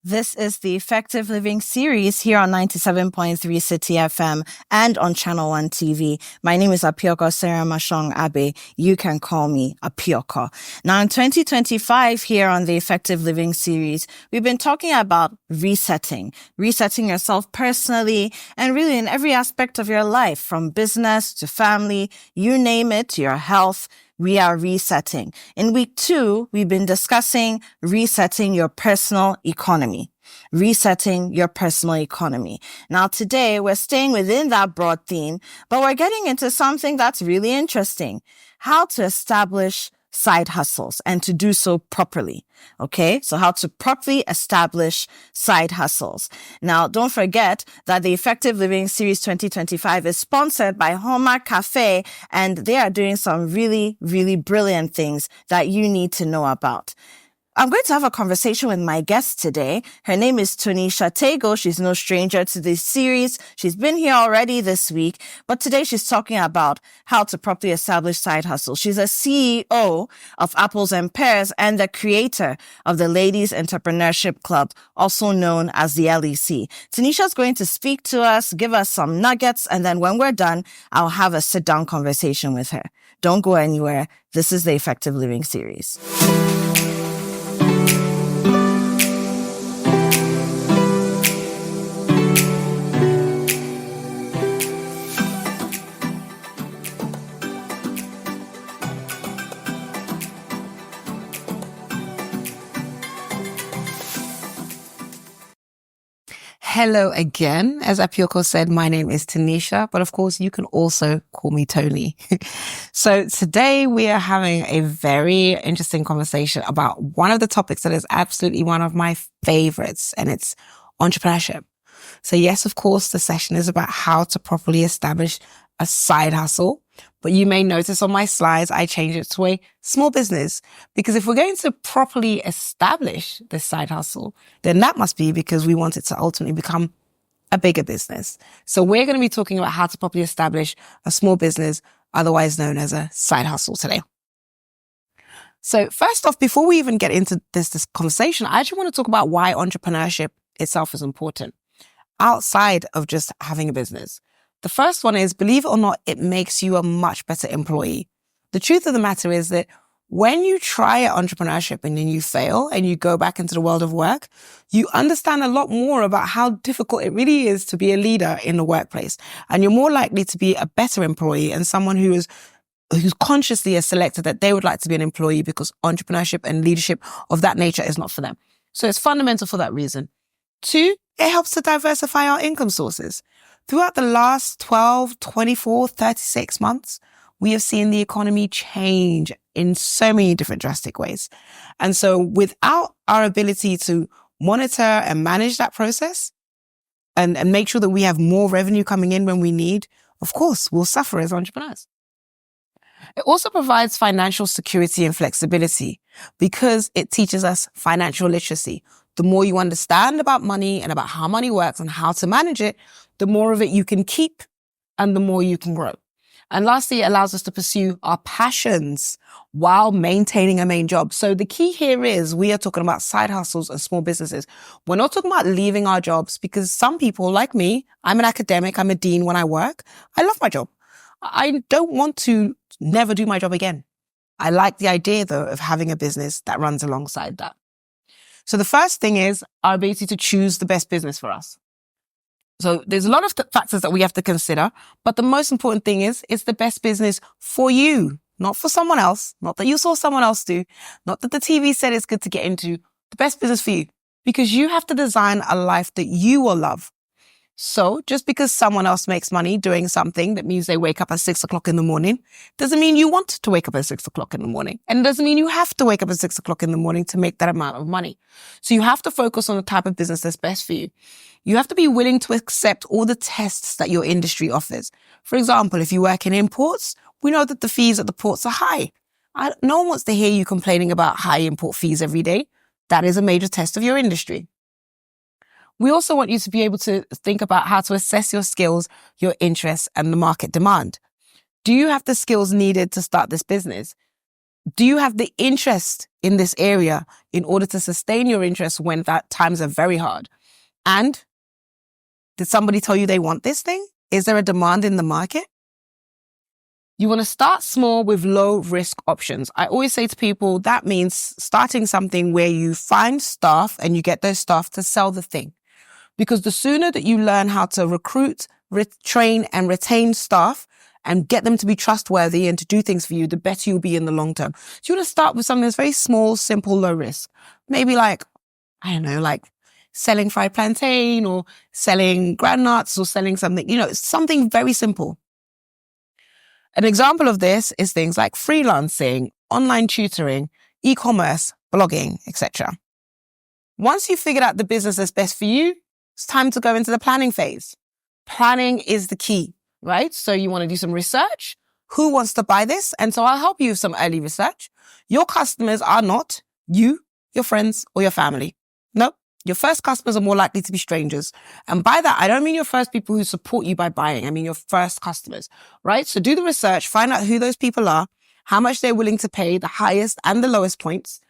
This is the Effective Living series here on 97.3 City FM and on ChannelOne TV. My name is Apioko Sarah Mashong Abe. You can call me Apioko. Now in 2025 here on the Effective Living series, we've been talking about resetting yourself personally and really in every aspect of your life, from business to family, you name it, to your health. We are resetting. In week 2, we've been discussing resetting your personal economy. Resetting your personal economy. Now today, we're staying within that broad theme, but we're getting into something that's really interesting. How to establish side hustles and to do so properly. Okay, so how to properly establish side hustles. Now, don't forget that the Effective Living Series 2025 is sponsored by Hallmark Cafe, and they are doing some really, really brilliant things that you need to know about. I'm going to have a conversation with my guest today. Her name is Tonisha Tego. She's no stranger to this series. She's been here already this week, but today she's talking about how to properly establish side hustles. She's a CEO of Apples and Pears and the creator of the Ladies Entrepreneurship Club, also known as the LEC. Tonisha's going to speak to us, give us some nuggets, and then when we're done, I'll have a sit-down conversation with her. Don't go anywhere. This is the Effective Living series. Hello again. As Apioko said, my name is Tanisha, but of course you can also call me Tony. So today we are having a very interesting conversation about one of the topics that is absolutely one of my favorites, and it's entrepreneurship. So yes, of course, the session is about how to properly establish a side hustle. But you may notice on my slides, I changed it to a small business, because if we're going to properly establish this side hustle, then that must be because we want it to ultimately become a bigger business. So we're going to be talking about how to properly establish a small business, otherwise known as a side hustle today. So first off, before we even get into this conversation, I actually want to talk about why entrepreneurship itself is important outside of just having a business. The first one is, believe it or not, it makes you a much better employee. The truth of the matter is that when you try entrepreneurship and then you fail and you go back into the world of work, you understand a lot more about how difficult it really is to be a leader in the workplace. And you're more likely to be a better employee and someone who's consciously has selected that they would like to be an employee because entrepreneurship and leadership of that nature is not for them. So it's fundamental for that reason. 2, it helps to diversify our income sources. Throughout the last 12, 24, 36 months, we have seen the economy change in so many different drastic ways. And so without our ability to monitor and manage that process and make sure that we have more revenue coming in when we need, of course, we'll suffer as entrepreneurs. It also provides financial security and flexibility because it teaches us financial literacy. The more you understand about money and about how money works and how to manage it, the more of it you can keep and the more you can grow. And lastly, it allows us to pursue our passions while maintaining a main job. So the key here is we are talking about side hustles and small businesses. We're not talking about leaving our jobs, because some people like me, I'm an academic, I'm a dean when I work. I love my job. I don't want to never do my job again. I like the idea though of having a business that runs alongside that. So the first thing is our ability to choose the best business for us. So there's a lot of factors that we have to consider, but the most important thing is it's the best business for you, not for someone else, not that you saw someone else do, not that the TV said it's good to get into, the best business for you, because you have to design a life that you will love. So just because someone else makes money doing something that means they wake up at 6 o'clock in the morning, doesn't mean you want to wake up at 6 o'clock in the morning. And it doesn't mean you have to wake up at 6 o'clock in the morning to make that amount of money. So you have to focus on the type of business that's best for you. You have to be willing to accept all the tests that your industry offers. For example, if you work in imports, we know that the fees at the ports are high. No one wants to hear you complaining about high import fees every day. That is a major test of your industry. We also want you to be able to think about how to assess your skills, your interests, and the market demand. Do you have the skills needed to start this business? Do you have the interest in this area in order to sustain your interest when that times are very hard? And did somebody tell you they want this thing? Is there a demand in the market? You want to start small with low risk options. I always say to people, that means starting something where you find staff and you get those staff to sell the thing. Because the sooner that you learn how to recruit, train and retain staff and get them to be trustworthy and to do things for you, the better you'll be in the long term. So you want to start with something that's very small, simple, low risk. Maybe like selling fried plantain or selling groundnuts or selling something, something very simple. An example of this is things like freelancing, online tutoring, e-commerce, blogging, etc. Once you've figured out the business that's best for you, it's time to go into the planning phase. Planning is the key, right? So you want to do some research. Who wants to buy this? And so I'll help you with some early research. Your customers are not you, your friends, or your family. No. Your first customers are more likely to be strangers. And by that, I don't mean your first people who support you by buying. I mean your first customers, right? So do the research, find out who those people are, how much they're willing to pay, the highest and the lowest points,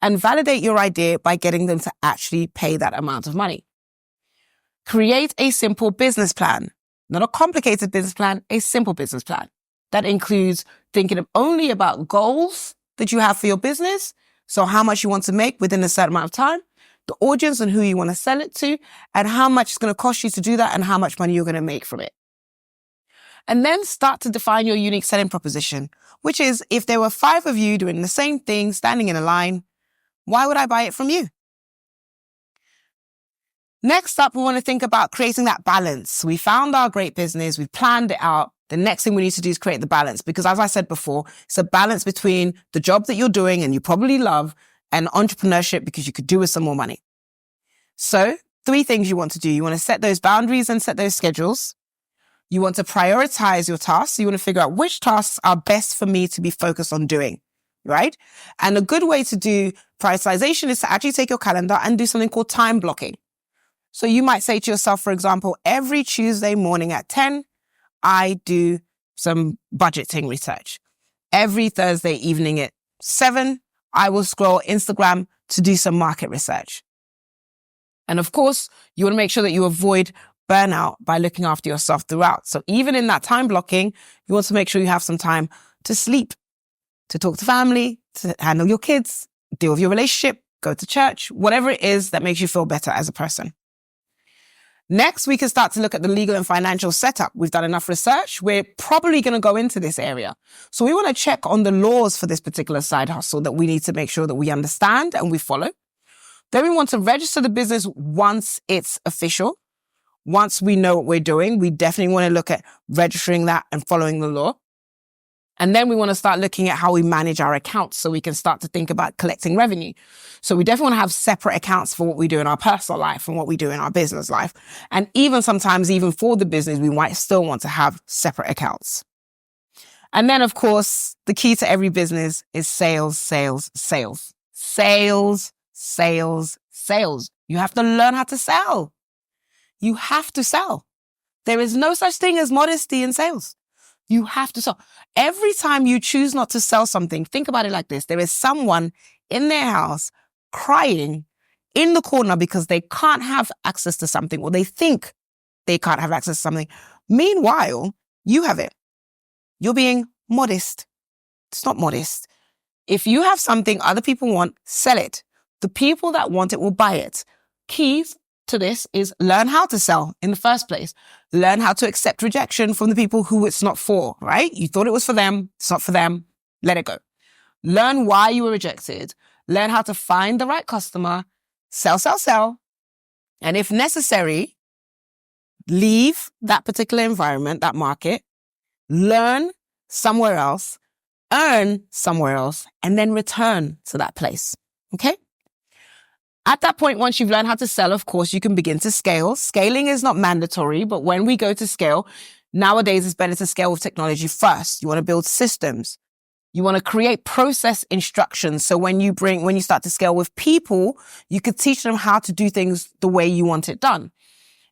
and validate your idea by getting them to actually pay that amount of money. Create a simple business plan, not a complicated business plan, a simple business plan. That includes thinking only about goals that you have for your business. So how much you want to make within a certain amount of time, the audience and who you want to sell it to, and how much it's going to cost you to do that and how much money you're going to make from it. And then start to define your unique selling proposition, which is if there were 5 of you doing the same thing, standing in a line, why would I buy it from you? Next up, we want to think about creating that balance. We found our great business. We've planned it out. The next thing we need to do is create the balance because as I said before, it's a balance between the job that you're doing and you probably love and entrepreneurship because you could do with some more money. So 3 things you want to do. You want to set those boundaries and set those schedules. You want to prioritize your tasks. You want to figure out which tasks are best for me to be focused on doing, right? And a good way to do prioritization is to actually take your calendar and do something called time blocking. So you might say to yourself, for example, every Tuesday morning at 10, I do some budgeting research. Every Thursday evening at 7, I will scroll Instagram to do some market research. And of course, you want to make sure that you avoid burnout by looking after yourself throughout. So even in that time blocking, you want to make sure you have some time to sleep, to talk to family, to handle your kids, deal with your relationship, go to church, whatever it is that makes you feel better as a person. Next, we can start to look at the legal and financial setup. We've done enough research. We're probably going to go into this area. So we want to check on the laws for this particular side hustle that we need to make sure that we understand and we follow. Then we want to register the business once it's official. Once we know what we're doing, we definitely want to look at registering that and following the law. And then we want to start looking at how we manage our accounts so we can start to think about collecting revenue. So we definitely want to have separate accounts for what we do in our personal life and what we do in our business life. And even sometimes, even for the business, we might still want to have separate accounts. And then, of course, the key to every business is sales, sales, sales. Sales, sales, sales. You have to learn how to sell. You have to sell. There is no such thing as modesty in sales. You have to sell. Every time you choose not to sell something, think about it like this. There is someone in their house crying in the corner because they can't have access to something or they think they can't have access to something. Meanwhile, you have it. You're being modest. It's not modest. If you have something other people want, sell it. The people that want it will buy it. Keys to this is learn how to sell in the first place. Learn how to accept rejection from the people who it's not for, right? You thought it was for them. It's not for them. Let it go. Learn why you were rejected. Learn how to find the right customer. Sell, sell, sell. And if necessary, leave that particular environment, that market, learn somewhere else, earn somewhere else, and then return to that place. Okay? At that point, once you've learned how to sell, of course, you can begin to scale. Scaling is not mandatory, but when we go to scale, nowadays it's better to scale with technology first. You want to build systems. You want to create process instructions. So when you start to scale with people, you could teach them how to do things the way you want it done.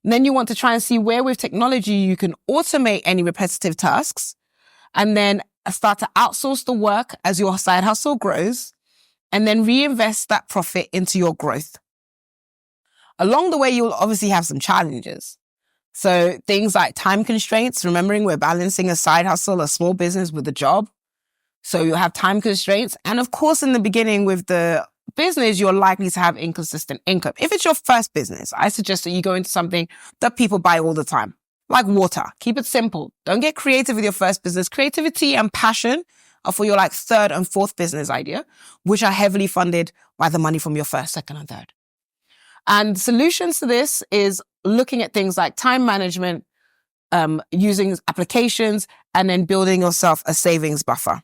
And then you want to try and see where with technology you can automate any repetitive tasks and then start to outsource the work as your side hustle grows, and then reinvest that profit into your growth. Along the way, you'll obviously have some challenges. So things like time constraints, remembering we're balancing a side hustle, a small business with a job. So you'll have time constraints. And of course, in the beginning with the business, you're likely to have inconsistent income. If it's your first business, I suggest that you go into something that people buy all the time, like water. Keep it simple. Don't get creative with your first business. Creativity and passion are for your like third and fourth business idea, which are heavily funded by the money from your first, second, and third. And solutions to this is looking at things like time management, using applications, and then building yourself a savings buffer.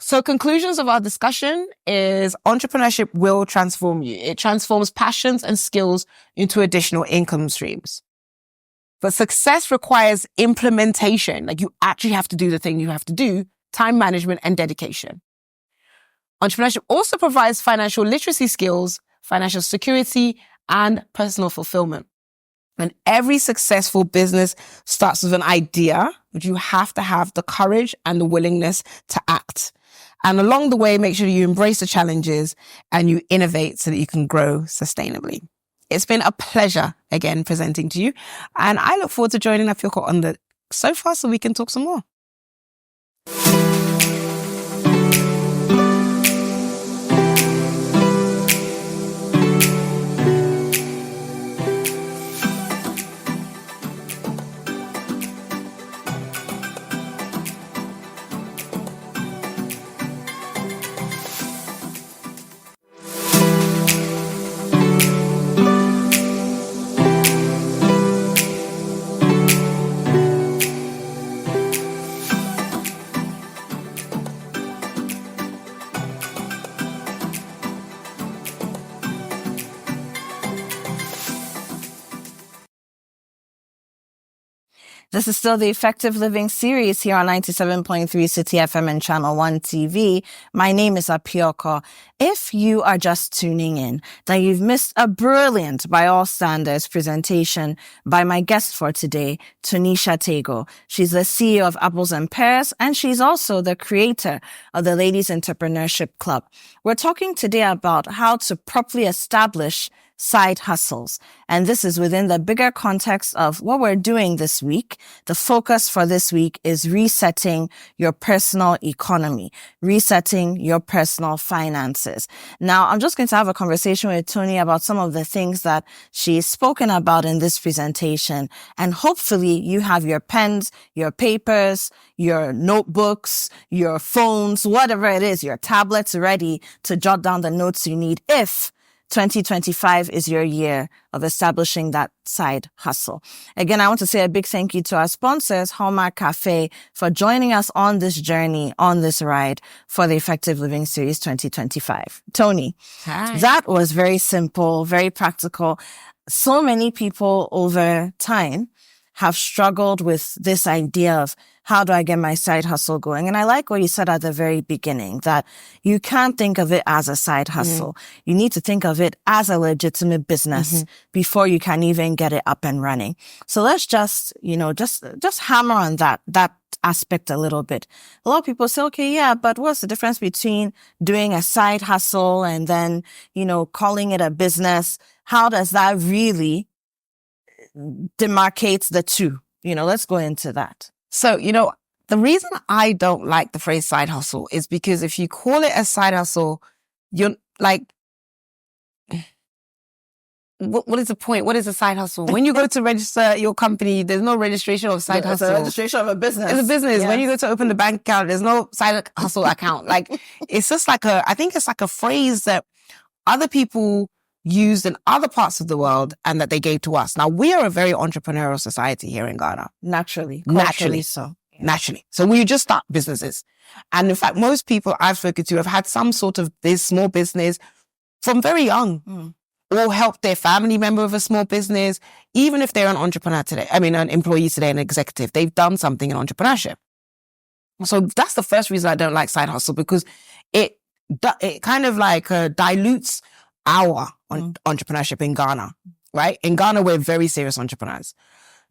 So conclusions of our discussion is entrepreneurship will transform you. It transforms passions and skills into additional income streams. But success requires implementation. Like you actually have to do the thing you have to do, time management and dedication. Entrepreneurship also provides financial literacy skills, financial security, and personal fulfillment. And every successful business starts with an idea, but you have to have the courage and the willingness to act. And along the way, make sure you embrace the challenges and you innovate so that you can grow sustainably. It's been a pleasure again presenting to you. And I look forward to joining Apyoko on the sofa so we can talk some more. This is still the Effective Living series here on 97.3 City FM and ChannelOne TV. My name is Apyoko. If you are just tuning in, then you've missed a brilliant, by all standards, presentation by my guest for today, Tanisha Tego. She's the CEO of Apples and Pears, and she's also the creator of the Ladies Entrepreneurship Club. We're talking today about how to properly establish side hustles. And this is within the bigger context of what we're doing this week. The focus for this week is resetting your personal economy, resetting your personal finances. Now, I'm just going to have a conversation with Tony about some of the things that she's spoken about in this presentation. And hopefully you have your pens, your papers, your notebooks, your phones, whatever it is, your tablets ready to jot down the notes you need if 2025 is your year of establishing that side hustle. Again, I want to say a big thank you to our sponsors, Hallmark Cafe, for joining us on this journey, on this ride for the Effective Living Series 2025. Tony, Hi. That was very simple, very practical. So many people over time have struggled with this idea of how do I get my side hustle going? And I like what you said at the very beginning, that you can't think of it as a side hustle. You need to think of it as a legitimate business before you can even get it up and running. So let's just hammer on that aspect a little bit. A lot of people say, okay, yeah, but what's the difference between doing a side hustle and then, calling it a business? How does that really demarcate the two? Let's go into that. So, the reason I don't like the phrase side hustle is because if you call it a side hustle, you're like, what is the point? What is a side hustle? When you go to register your company, there's no registration of side hustle. It's a registration of a business. It's a business. Yes. When you go to open the bank account, there's no side hustle account. Like, it's just like I think it's like a phrase that other people used in other parts of the world and that they gave to us. Now, we are a very entrepreneurial society here in Ghana. Naturally so. Yeah. Naturally. So we just start businesses. And in fact, most people I've spoken to have had some sort of this small business from very young or helped their family member with a small business. Even if they're an entrepreneur today, an employee today, an executive, they've done something in entrepreneurship. So that's the first reason I don't like side hustle, because it kind of like dilutes our entrepreneurship in Ghana, right? In Ghana, we're very serious entrepreneurs.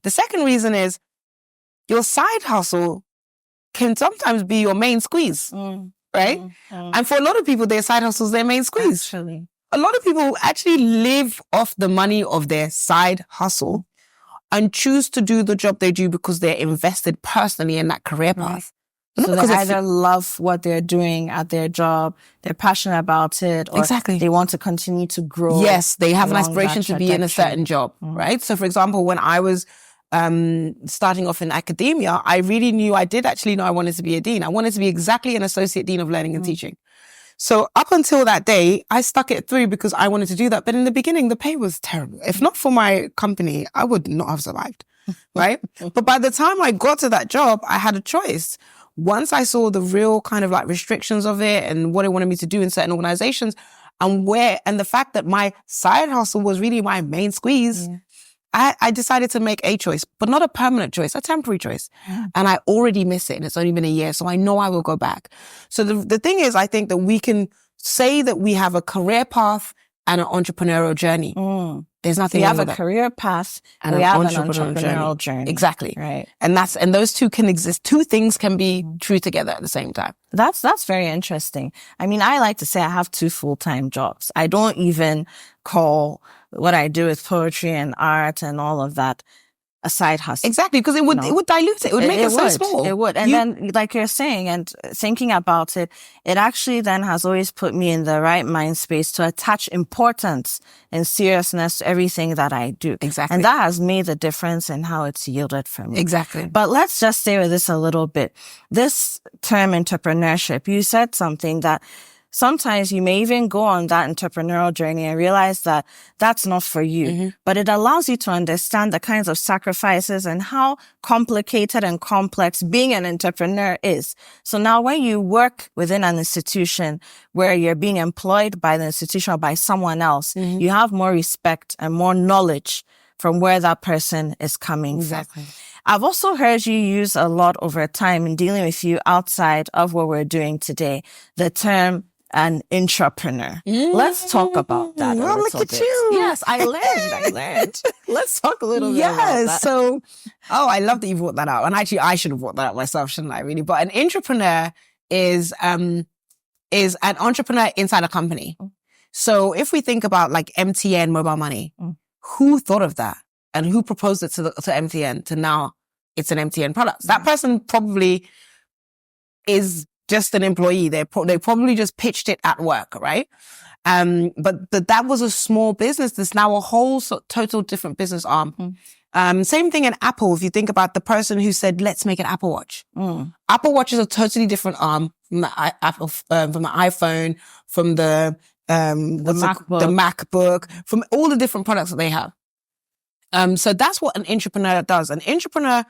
The second reason is your side hustle can sometimes be your main squeeze, right? And for a lot of people, their side hustle is their main squeeze. Actually. A lot of people actually live off the money of their side hustle and choose to do the job they do because they're invested personally in that career path. Right. So they either love what they're doing at their job, they're passionate about it, or they want to continue to grow. Yes, they have an aspiration to be in a certain job, right? So for example, when I was starting off in academia, I really knew, I did actually know I wanted to be a dean. I wanted to be exactly an associate dean of learning and teaching. So up until that day, I stuck it through because I wanted to do that. But in the beginning, the pay was terrible. If not for my company, I would not have survived, right? But by the time I got to that job, I had a choice. Once I saw the real kind of like restrictions of it and what it wanted me to do in certain organizations and the fact that my side hustle was really my main squeeze, I decided to make a choice, but not a permanent choice, a temporary choice. And I already miss it and it's only been a year. So I know I will go back. So the thing is, I think that we can say that we have a career path and an entrepreneurial journey. There's nothing we wrong have with a career path and we have an entrepreneurial journey. Exactly. Right. And those two can exist. Two things can be true together at the same time. That's very interesting. I mean, I like to say I have 2 full-time jobs. I don't even call what I do with poetry and art and all of that a side hustle. Exactly, because it would dilute it. It would make it so small. It would. And then, like you're saying, and thinking about it, it actually then has always put me in the right mind space to attach importance and seriousness to everything that I do. Exactly. And that has made the difference in how it's yielded for me. Exactly. But let's just stay with this a little bit. This term entrepreneurship, you said something that sometimes you may even go on that entrepreneurial journey and realize that that's not for you. But it allows you to understand the kinds of sacrifices and how complicated and complex being an entrepreneur is. So now when you work within an institution where you're being employed by the institution or by someone else, you have more respect and more knowledge from where that person is coming from. I've also heard you use a lot over time in dealing with you outside of what we're doing today, the term an intrapreneur. Let's talk about that a little look at bit. you. Yes, I learned. Let's talk a little bit about that. So, I love that you brought that out. And actually, I should have brought that out myself, shouldn't I, really? But an intrapreneur is an entrepreneur inside a company. So if we think about like MTN mobile money, who thought of that? And who proposed it to MTN to now it's an MTN product? That person probably is just an employee. They probably just pitched it at work, right? But that was a small business. There's now a whole total different business arm. Same thing in Apple. If you think about the person who said, let's make an Apple Watch. Apple Watch is a totally different arm from the iPhone, from the MacBook, from all the different products that they have. So that's what an entrepreneur does. An entrepreneur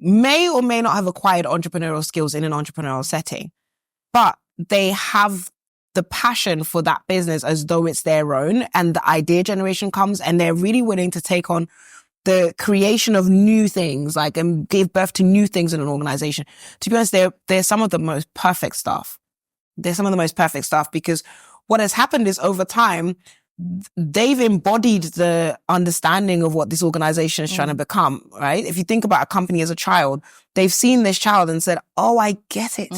may or may not have acquired entrepreneurial skills in an entrepreneurial setting, but they have the passion for that business as though it's their own, and the idea generation comes and they're really willing to take on the creation of new things, like, and give birth to new things in an organization. To be honest, they're some of the most perfect staff. They're some of the most perfect staff because what has happened is over time, they've embodied the understanding of what this organization is trying to become, right? If you think about a company as a child, they've seen this child and said, oh, I get it.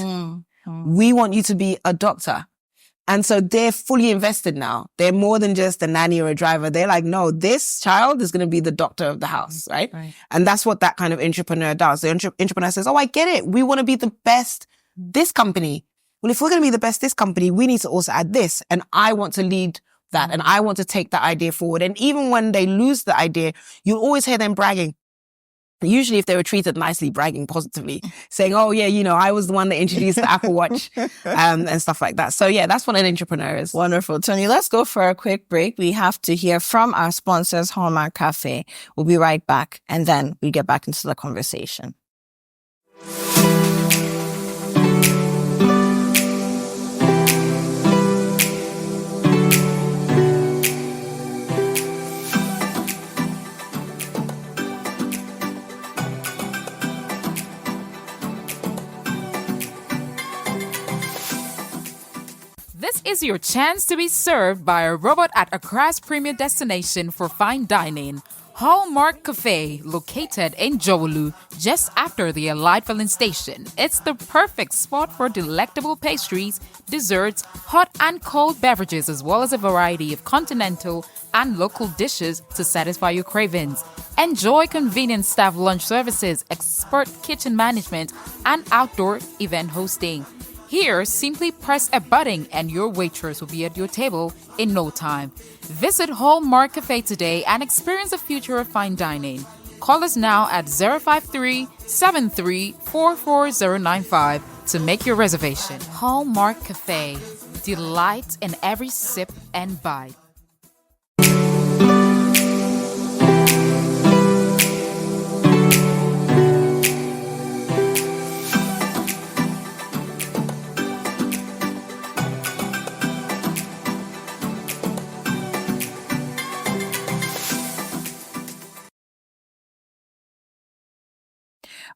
We want you to be a doctor. And so they're fully invested now. They're more than just a nanny or a driver. They're like, no, this child is going to be the doctor of the house, right? And that's what that kind of entrepreneur does. The entrepreneur says, oh, I get it. We want to be the best this company. Well, if we're going to be the best this company, we need to also add this. And I want to lead that. And I want to take that idea forward. And even when they lose the idea, you'll always hear them bragging. Usually if they were treated nicely, bragging positively, saying, oh yeah, I was the one that introduced the Apple Watch, and stuff like that. So yeah, that's what an entrepreneur is. Wonderful. Tony, let's go for a quick break. We have to hear from our sponsors, Hallmark Cafe. We'll be right back. And then we get back into the conversation. This is your chance to be served by a robot at Accra's premier destination for fine dining. Hallmark Cafe, located in Jowolu, just after the Allied filling station. It's the perfect spot for delectable pastries, desserts, hot and cold beverages, as well as a variety of continental and local dishes to satisfy your cravings. Enjoy convenient staff lunch services, expert kitchen management, and outdoor event hosting. Here, simply press a button and your waitress will be at your table in no time. Visit Hallmark Cafe today and experience the future of fine dining. Call us now at 053-7344-095 to make your reservation. Hallmark Cafe. Delight in every sip and bite.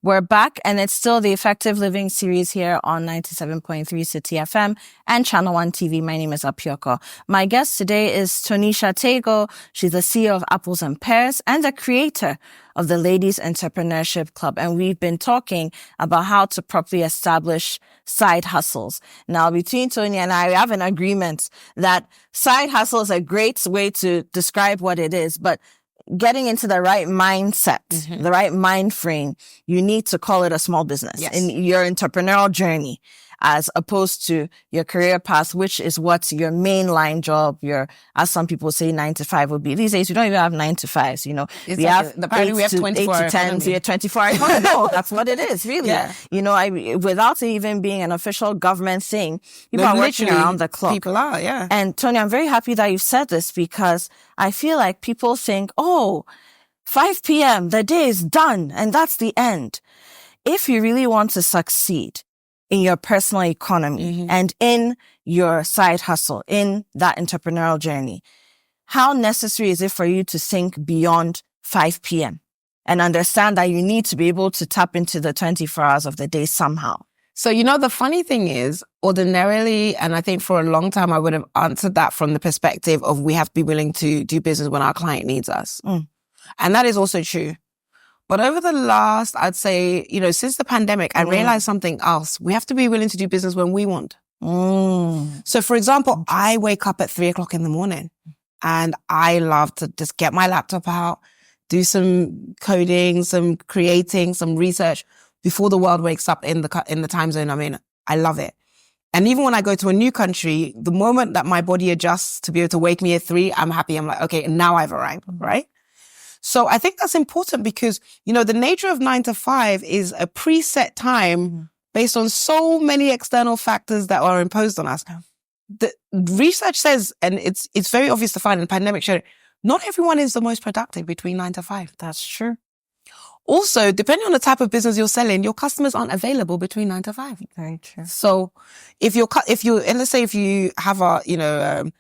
We're back, and it's still the Effective Living series here on 97.3 City FM and ChannelOne TV. My name is Apioko. My guest today is Tonisha Tego. She's the CEO of Apples and Pears and the creator of the Ladies Entrepreneurship Club. And we've been talking about how to properly establish side hustles. Now, between Tony and I, we have an agreement that side hustle is a great way to describe what it is, but getting into the right mindset, the right mind frame, you need to call it a small business in your entrepreneurial journey, as opposed to your career path, which is what your mainline job, your, as some people say, 9 to 5 would be. These days, we don't even have 9 to 5s, you know. We have 24 8 to 10, so 24 hours. No, that's what it is, really. Yeah. You know, without it even being an official government thing, people are working around the clock. People are, yeah. And Tony, I'm very happy that you've said this, because I feel like people think, 5 p.m., the day is done, and that's the end. If you really want to succeed in your personal economy and in your side hustle, in that entrepreneurial journey, how necessary is it for you to think beyond 5 p.m. and understand that you need to be able to tap into the 24 hours of the day somehow? So, you know, the funny thing is, ordinarily, and I think for a long time, I would have answered that from the perspective of we have to be willing to do business when our client needs us. And that is also true. But over the last, I'd say, you know, since the pandemic, I realized something else. We have to be willing to do business when we want. So, for example, I wake up at 3:00 in the morning and I love to just get my laptop out, do some coding, some creating, some research before the world wakes up in the time zone I'm in. I love it. And even when I go to a new country, the moment that my body adjusts to be able to wake me at 3, I'm happy. I'm like, okay, now I've arrived, right? So I think that's important because, you know, the nature of 9 to 5 is a preset time based on so many external factors that are imposed on us. The research says, and it's very obvious to find, and the pandemic showed it, not everyone is the most productive between 9 to 5. That's true. Also, depending on the type of business you're selling, your customers aren't available between 9 to 5. Very true. So if and let's say if you have a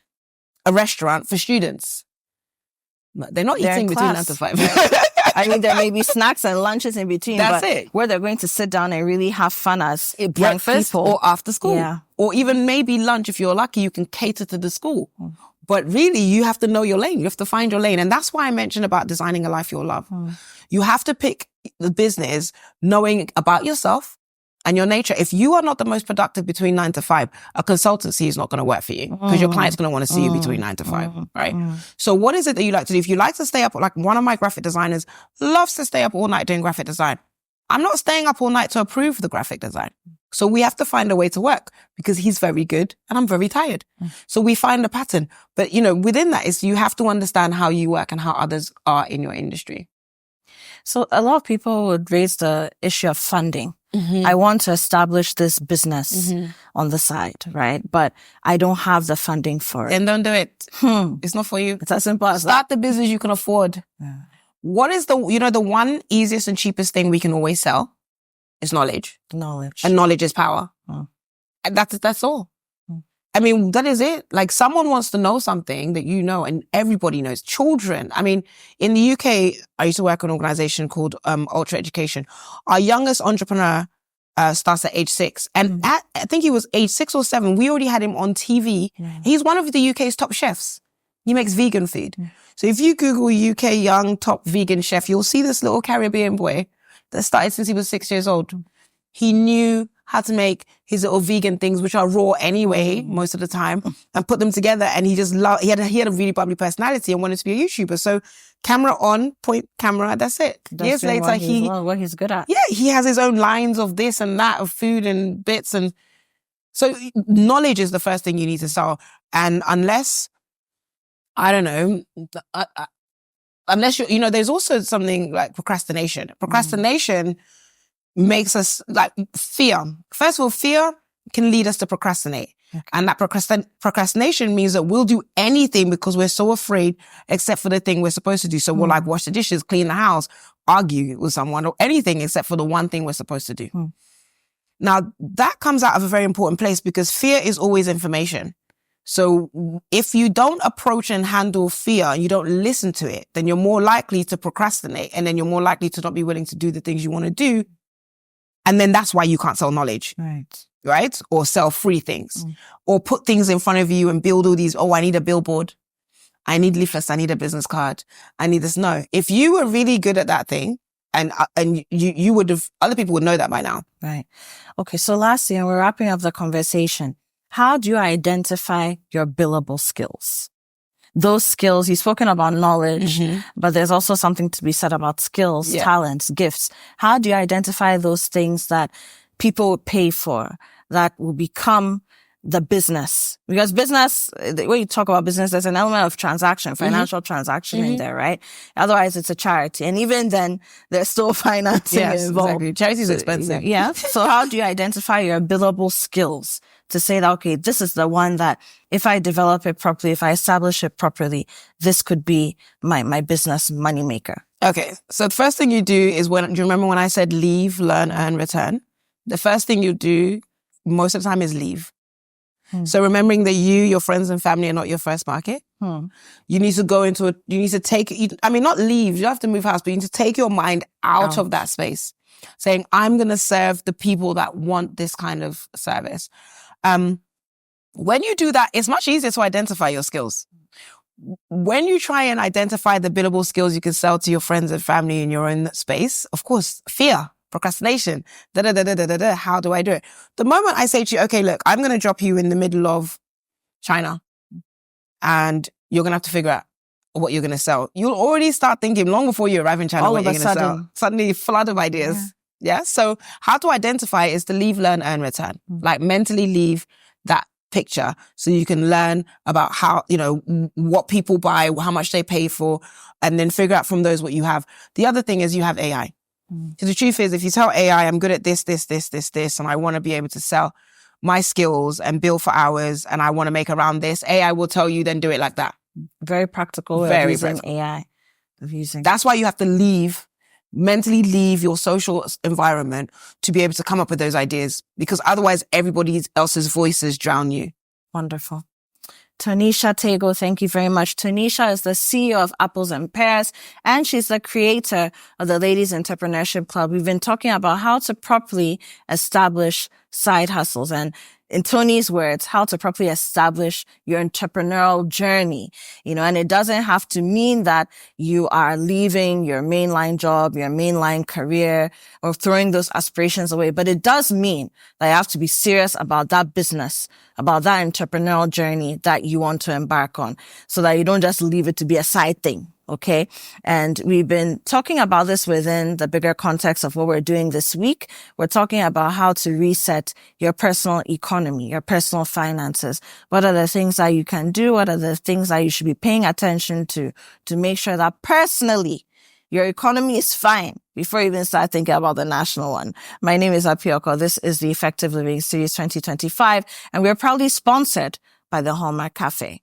restaurant for students, they're not eating between 9 to 5. I mean, there may be snacks and lunches in between. That's it. Where they're going to sit down and really have fun as breakfast young people. Or after school. Yeah. Or even maybe lunch. If you're lucky, you can cater to the school. But really, you have to know your lane. You have to find your lane. And that's why I mentioned about designing a life you'll love. You have to pick the business knowing about yourself and your nature. If you are not the most productive between 9 to 5, a consultancy is not going to work for you because your client's going to want to see you between 9 to 5, right? So what is it that you like to do? If you like to stay up, like one of my graphic designers loves to stay up all night doing graphic design. I'm not staying up all night to approve the graphic design. So we have to find a way to work because he's very good and I'm very tired. So we find a pattern. But, you know, within that is you have to understand how you work and how others are in your industry. So a lot of people would raise the issue of funding. I want to establish this business on the side, right? But I don't have the funding for it. Then don't do it. It's not for you. It's as simple as Start the business you can afford. What is the one easiest and cheapest thing we can always sell? Is knowledge. Knowledge. And knowledge is power. And that's all. I mean, that is it. Like someone wants to know something that you know and everybody knows. Children. I mean, in the UK, I used to work in an organization called Ultra Education. Our youngest entrepreneur starts at age 6. And I think he was age 6 or 7. We already had him on TV. He's one of the UK's top chefs. He makes vegan food. So if you Google UK young top vegan chef, you'll see this little Caribbean boy that started since he was 6 years old. He knew how to make his little vegan things, which are raw anyway, most of the time, and put them together. And he just loved, he had a really bubbly personality and wanted to be a YouTuber. So camera on, point camera, that's it. Years later, what he's good at. Yeah, he has his own lines of this and that, of food and bits. And so knowledge is the first thing you need to sell. And unless, I don't know, unless you there's also something like procrastination. Procrastination makes us like fear. First of all, fear can lead us to procrastinate. Okay. And that procrastination means that we'll do anything because we're so afraid except for the thing we're supposed to do. So we'll like wash the dishes, clean the house, argue with someone or anything except for the one thing we're supposed to do. Now that comes out of a very important place because fear is always information. So if you don't approach and handle fear, you don't listen to it, then you're more likely to procrastinate and then you're more likely to not be willing to do the things you want to do. And then that's why you can't sell knowledge. Right? Or sell free things. Or put things in front of you and build all these, I need a billboard. I need leaflets. I need a business card. I need this. No. If you were really good at that thing and you would have, other people would know that by now. Right. Okay. So lastly, and we're wrapping up the conversation. How do you identify your billable skills? Those skills, you've spoken about knowledge, but there's also something to be said about skills, talents, gifts. How do you identify those things that people would pay for, that will become the business? Because business, when you talk about business, there's an element of transaction, financial transaction in there, right? Otherwise, it's a charity. And even then, there's still financing involved. Exactly. Charity is expensive. Yeah. So how do you identify your billable skills to say that, okay, this is the one that if I develop it properly, if I establish it properly, this could be my business moneymaker? Okay. So the first thing you do is do you remember when I said leave, learn, earn, return? The first thing you do most of the time is leave. So remembering that your friends and family are not your first market. You need to go into not leave, you don't have to move house, but you need to take your mind out of that space. Saying, I'm going to serve the people that want this kind of service. When you do that, it's much easier to identify your skills. When you try and identify the billable skills you can sell to your friends and family in your own space, of course, fear, procrastination, how do I do it? The moment I say to you, okay, look, I'm going to drop you in the middle of China and you're going to have to figure out what you're going to sell. You'll already start thinking long before you arrive in China what you're going to sell. Suddenly flood of ideas. Yeah. So how to identify is to leave, learn, earn, return. Like mentally leave that picture so you can learn about how, what people buy, how much they pay for, and then figure out from those what you have. The other thing is you have AI. Because the truth is, if you tell AI, I'm good at this, and I want to be able to sell my skills and bill for hours, and I want to make around this, AI will tell you, then do it like that. Very practical. Very using practical. AI. That's why you have to mentally leave your social environment to be able to come up with those ideas, because otherwise everybody else's voices drown you. Wonderful. Tonisha Tego, thank you very much. Tonisha is the CEO of Apples and Pears, and she's the creator of the Ladies Entrepreneurship Club. We've been talking about how to properly establish side hustles, and in Tony's words, how to properly establish your entrepreneurial journey, and it doesn't have to mean that you are leaving your mainline job, your mainline career, or throwing those aspirations away. But it does mean that you have to be serious about that business, about that entrepreneurial journey that you want to embark on, so that you don't just leave it to be a side thing. Okay. And we've been talking about this within the bigger context of what we're doing this week. We're talking about how to reset your personal economy, your personal finances. What are the things that you can do? What are the things that you should be paying attention to make sure that personally your economy is fine before you even start thinking about the national one. My name is Apioko. This is the Effective Living Series 2025, and we're proudly sponsored by the Hallmark Cafe.